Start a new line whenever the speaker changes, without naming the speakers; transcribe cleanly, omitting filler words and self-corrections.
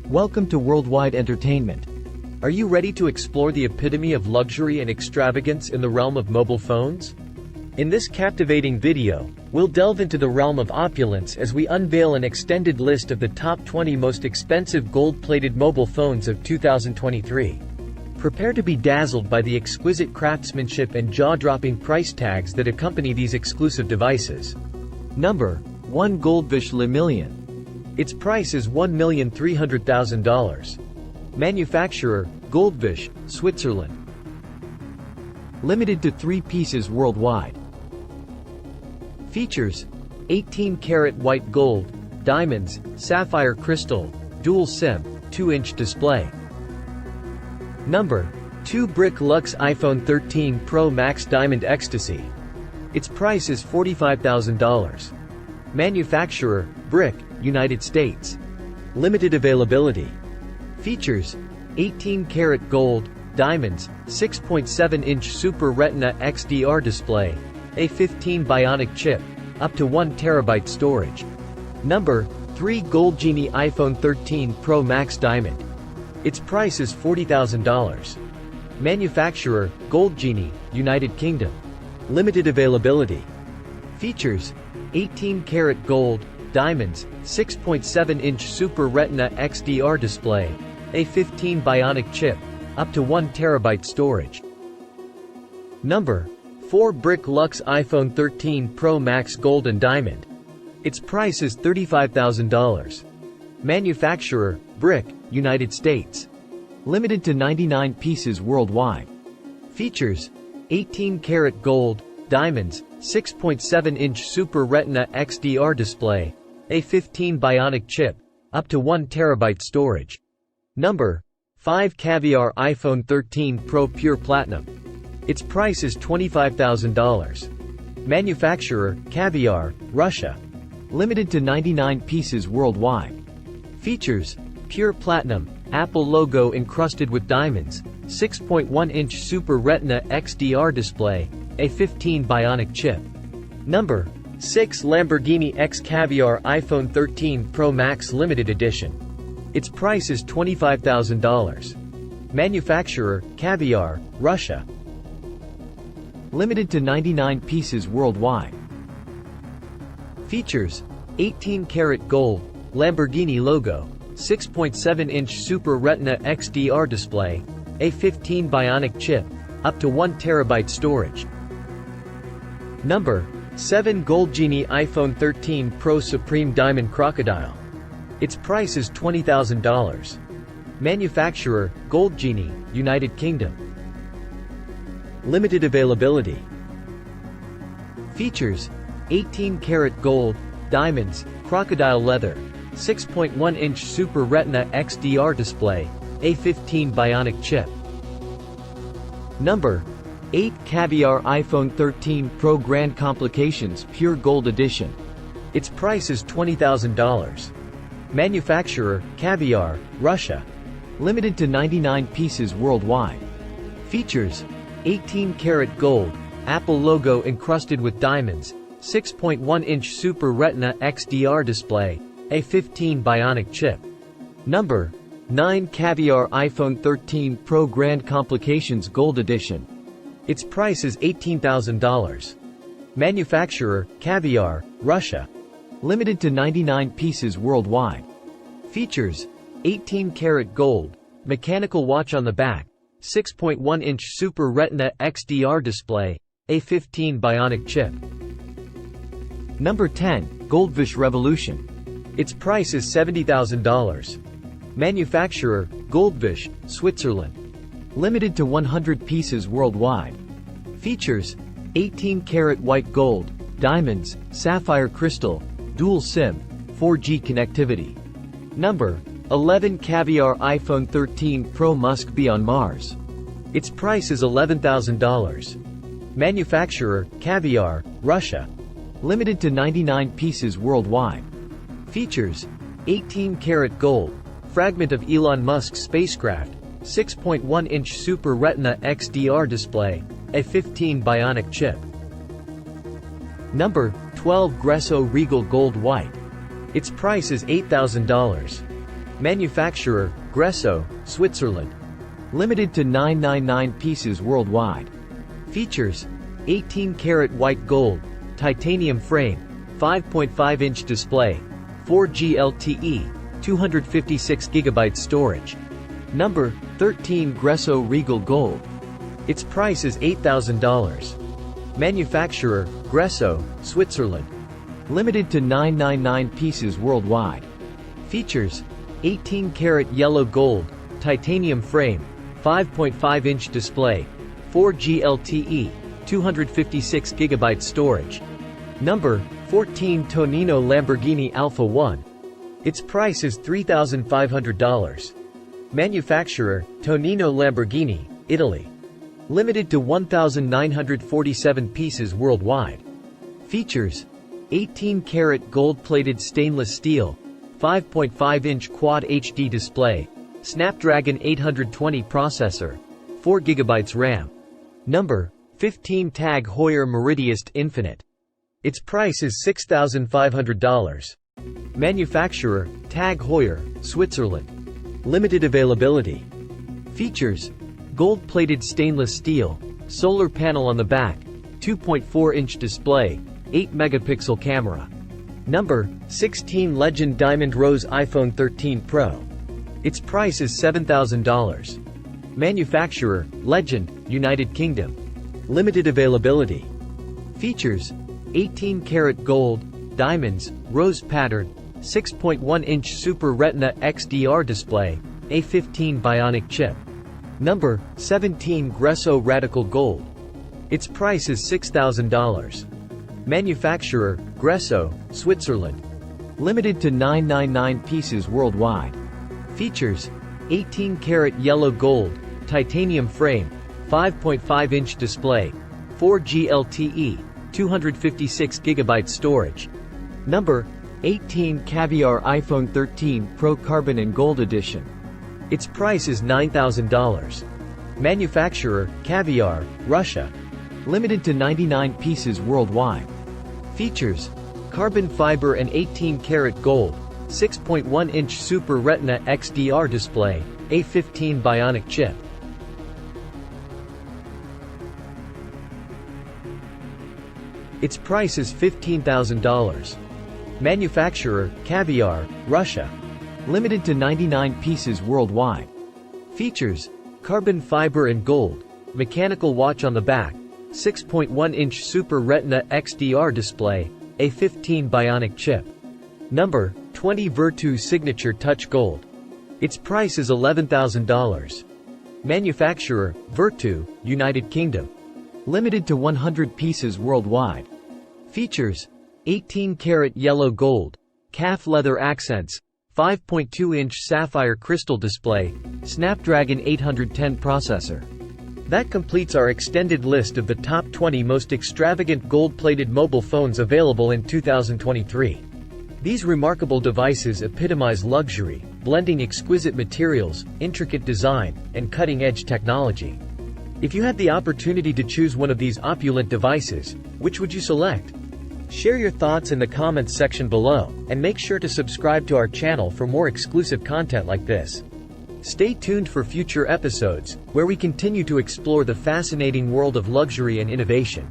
Welcome to Worldwide Entertainment.
Are you ready to explore the epitome of luxury and extravagance in the realm of mobile phones? In this captivating video, we'll delve into the realm of opulence as we unveil an extended list of the top 20 most expensive gold-plated mobile phones of 2023. Prepare to be dazzled by the exquisite craftsmanship and jaw-dropping price tags that accompany these exclusive devices.
Number 1. Goldfish Le Million.
Its price is $1,300,000. Manufacturer, Goldfish, Switzerland.
Limited to 3 pieces worldwide.
Features: 18-karat white gold, diamonds, sapphire crystal, dual SIM, 2-inch display. Number 2. Brick Luxe iPhone 13 Pro Max Diamond Ecstasy. Its price is $45,000. Manufacturer, Brick, United States. Limited availability. Features: 18-karat gold, diamonds, 6.7-inch Super Retina XDR display, A15 Bionic chip, up to 1 TB storage. Number 3. Gold Genie iPhone 13 Pro Max Diamond. Its price is $40,000. Manufacturer, Gold Genie, United Kingdom. Limited availability. Features: 18-karat gold, diamonds, 6.7-inch Super Retina XDR display, A15 Bionic chip, up to 1 TB storage. Number 4. Brick Luxe iPhone 13 Pro Max Gold and Diamond. Its price is $35,000. Manufacturer, Brick, United States. Limited to 99 pieces worldwide. Features: 18-karat gold, diamonds, 6.7-inch Super Retina XDR display, A15 Bionic chip, up to 1 TB storage. Number 5. Caviar iPhone 13 Pro Pure Platinum. Its price is $25,000. Manufacturer, Caviar, Russia. Limited to 99 pieces worldwide. Features: Pure Platinum, Apple logo encrusted with diamonds, 6.1-inch Super Retina XDR display, A15 Bionic chip. Number 6. Lamborghini X Caviar iPhone 13 Pro Max Limited Edition. Its price is $25,000. Manufacturer, Caviar, Russia. Limited to 99 pieces worldwide. Features: 18-karat gold, Lamborghini logo, 6.7-inch Super Retina XDR display, A15 Bionic chip, up to 1 TB storage. Number 7. Gold Genie iPhone 13 Pro Supreme Diamond Crocodile. Its price is $20,000. Manufacturer, Gold Genie, United Kingdom. Limited availability. Features: 18-karat gold, diamonds, crocodile leather, 6.1-inch Super Retina XDR display, A15 Bionic chip. Number 8. Caviar iPhone 13 Pro Grand Complications Pure Gold Edition. Its price is $20,000. Manufacturer, Caviar, Russia. Limited to 99 pieces worldwide. Features: 18-karat gold, Apple logo encrusted with diamonds, 6.1-inch Super Retina XDR display, A15 Bionic chip. Number 9. Caviar iPhone 13 Pro Grand Complications Gold Edition. Its price is $18,000. Manufacturer, Caviar, Russia. Limited to 99 pieces worldwide. Features: 18-karat gold, mechanical watch on the back, 6.1-inch Super Retina XDR display, A15 Bionic chip. Number 10. Goldfish Revolution. Its price is $70,000. Manufacturer, Goldfish, Switzerland. Limited to 100 pieces worldwide. Features: 18-karat white gold, diamonds, sapphire crystal, dual SIM, 4G connectivity. Number 11. Caviar iPhone 13 Pro Must Be on Mars. Its price is $11,000. Manufacturer, Caviar, Russia. Limited to 99 pieces worldwide. Features: 18-karat gold, fragment of Elon Musk's spacecraft, 6.1-inch Super Retina XDR display, A15 Bionic chip. Number 12. Gresso Regal Gold White. Its price is $8,000. Manufacturer, Gresso, Switzerland.
Limited to 999 pieces worldwide.
Features: 18-karat white gold, titanium frame, 5.5-inch display, 4G LTE, 256 GB storage.
Number 13 Gresso Regal Gold.
Its price is $8,000. Manufacturer, Gresso, Switzerland.
Limited to 999 pieces worldwide.
Features: 18-karat yellow gold, titanium frame, 5.5-inch display, 4G LTE, 256 GB storage. Number 14 Tonino Lamborghini Alpha 1. Its price is $3,500. Manufacturer, Tonino Lamborghini, Italy. Limited to 1,947 pieces worldwide. Features: 18-karat gold-plated stainless steel, 5.5-inch Quad HD display, Snapdragon 820 processor, 4 GB RAM. Number 15 Tag Heuer Meridiust Infinite. Its price is $6,500. Manufacturer, Tag Heuer, Switzerland. Limited availability. Features: gold-plated stainless steel, solar panel on the back, 2.4-inch display, 8-megapixel camera. Number 16 Legend Diamond Rose iPhone 13 Pro. Its price is $7,000. Manufacturer, Legend, United Kingdom. Limited availability. Features: 18-karat gold, diamonds, rose pattern, 6.1-inch Super Retina XDR display, A15 Bionic chip. Number 17 Gresso Radical Gold. Its price is $6,000. Manufacturer, Gresso, Switzerland.
Limited to 999 pieces worldwide.
Features: 18-karat yellow gold, titanium frame, 5.5-inch display, 4G LTE, 256 GB storage.
Number 18 Caviar iPhone 13 Pro Carbon and Gold Edition.
Its price is $9,000. Manufacturer, Caviar, Russia.
Limited to 99 pieces worldwide.
Features: carbon fiber and 18-karat gold, 6.1-inch Super Retina XDR display, A15 Bionic chip. Its price is $15,000. Manufacturer, Caviar, Russia.
Limited to 99 pieces worldwide.
Features: carbon fiber and gold, mechanical watch on the back, 6.1-inch Super Retina XDR display, A15 Bionic chip. Number 20 Virtu Signature Touch Gold. Its price is $11,000. Manufacturer, Virtu, United Kingdom.
Limited to 100 pieces worldwide.
Features: 18-karat yellow gold, calf leather accents, 5.2-inch sapphire crystal display, Snapdragon 810 processor. That completes our extended list of the top 20 most extravagant gold-plated mobile phones available in 2023. These remarkable devices epitomize luxury, blending exquisite materials, intricate design, and cutting-edge technology. If you had the opportunity to choose one of these opulent devices, which would you select? Share your thoughts in the comments section below, and make sure to subscribe to our channel for more exclusive content like this. Stay tuned for future episodes, where we continue to explore the fascinating world of luxury and innovation.